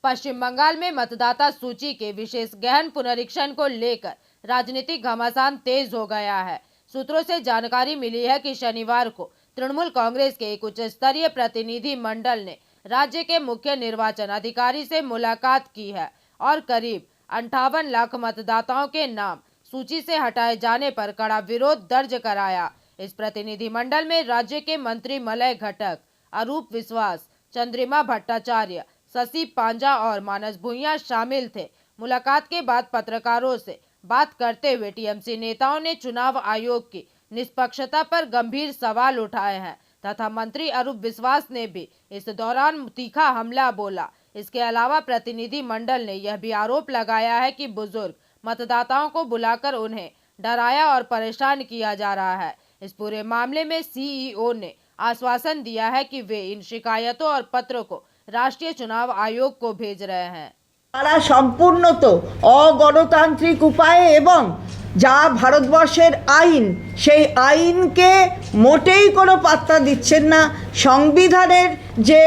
पश्चिम बंगाल में मतदाता सूची के विशेष गहन पुनरीक्षण को लेकर राजनीतिक घमासान तेज हो गया है। सूत्रों से जानकारी मिली है कि शनिवार को तृणमूल कांग्रेस के एक उच्च स्तरीय प्रतिनिधि मंडल ने राज्य के मुख्य निर्वाचन अधिकारी से मुलाकात की है और करीब 58 लाख मतदाताओं के नाम सूची से हटाए जाने पर कड़ा विरोध दर्ज कराया। इस प्रतिनिधि मंडल में राज्य के मंत्री मलय घटक, अरूप विश्वास, चंद्रिमा भट्टाचार्य, शशि पांजा और मानस भूइयां शामिल थे। मुलाकात के बाद पत्रकारों से बात करते हुए टीएमसी नेताओं ने चुनाव आयोग की निष्पक्षता पर गंभीर सवाल उठाए हैं तथा मंत्री अरूप विश्वास ने भी इस दौरान तीखा हमला बोला। इसके अलावा प्रतिनिधि मंडल ने यह भी आरोप लगाया है कि बुजुर्ग मतदाताओं को बुलाकर उन्हें डराया और परेशान किया जा रहा है। इस पूरे मामले में सीईओ ने आश्वासन दिया है कि वे इन शिकायतों और पत्र को राष्ट्रीय चुनाव आयोग को भेज रहे हैं। তারা সম্পূর্ণত অগণতান্ত্রিক উপায়ে এবং যা ভারতবর্ষের আইন সেই আইনকে মোটেই কোনো পাত্তা দিচ্ছেন না। সংবিধানের যে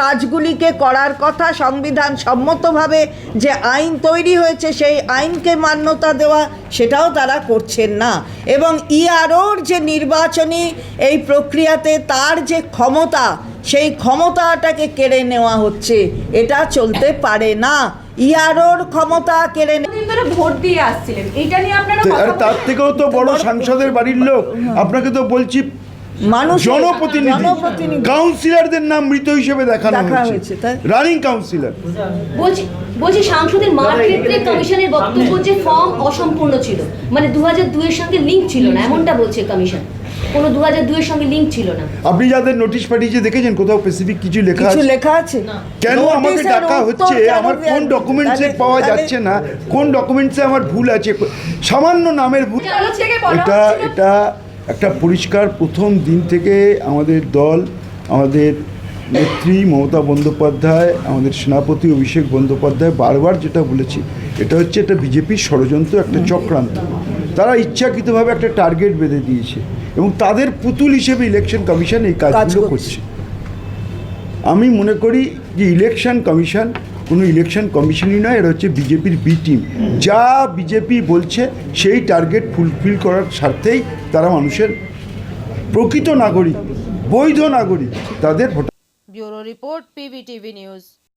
কাজগুলিকে করার কথা, সংবিধান সম্মতভাবে যে আইন তৈরি হয়েছে সেই আইনকে মান্যতা দেওয়া সেটাও তারা করছেন না। এবং ইআরওর যে নির্বাচনী এই প্রক্রিয়াতে তার যে ক্ষমতা সেই ক্ষমতাটাকে কেড়ে নেওয়া হচ্ছে, এটা চলতে পারে না। ইআরওর ক্ষমতা কেড়ে ভোট দিয়ে আসছিলেন, এটা নিয়ে আপনারা তার থেকেও তো বড় সাংসদের বাড়ির লোক। আপনাকে তো বলছি মানুষ জনপ্রতিনিধি কাউন্সিলরদের নাম মৃত হিসেবে দেখানো হয়েছে, রানিং কাউন্সিলর। বলছি সাংসদের মার ক্ষেত্রে কমিশনের বক্তব্য যে ফর্ম অসম্পূর্ণ ছিল, মানে 2002 এর সঙ্গে লিংক ছিল না, এমনটা বলছে কমিশন। কোনো 2002 এর সঙ্গে লিংক ছিল না। আপনি যাদের নোটিশ পাঠিয়েছে দেখেছেন কোথাও স্পেসিফিক কিছু লেখা আছে? কেন আমাকে ডাকা হচ্ছে? আমার কোন ডকুমেন্টসে পাওয়া যাচ্ছে না? কোন ডকুমেন্টসে আমার ভুল আছে? সামান্য নামের ভুল। এটা একটা পরিষ্কার প্রথম দিন থেকে আমাদের দল, আমাদের নেত্রী মমতা বন্দ্যোপাধ্যায়, আমাদের সেনাপতি অভিষেক বন্দ্যোপাধ্যায় বারবার যেটা বলেছি, এটা হচ্ছে একটা বিজেপির ষড়যন্ত্র, একটা চক্রান্ত। তারা ইচ্ছাকৃতভাবে একটা টার্গেট বেঁধে দিয়েছে এবং তাদের পুতুল হিসেবে ইলেকশন কমিশন এই কাজগুলো করছে। আমি মনে করি যে ইলেকশন কমিশন কোনো ইলেকশন কমিশনই নয়, এটা হচ্ছে বিজেপির বি টিম। যা বিজেপি বলছে সেই টার্গেট ফুলফিল করার স্বার্থেই তারা মানুষের প্রকৃত নাগরিক, বৈধ নাগরিক, তাদের vote. Bureau report, PBTV news.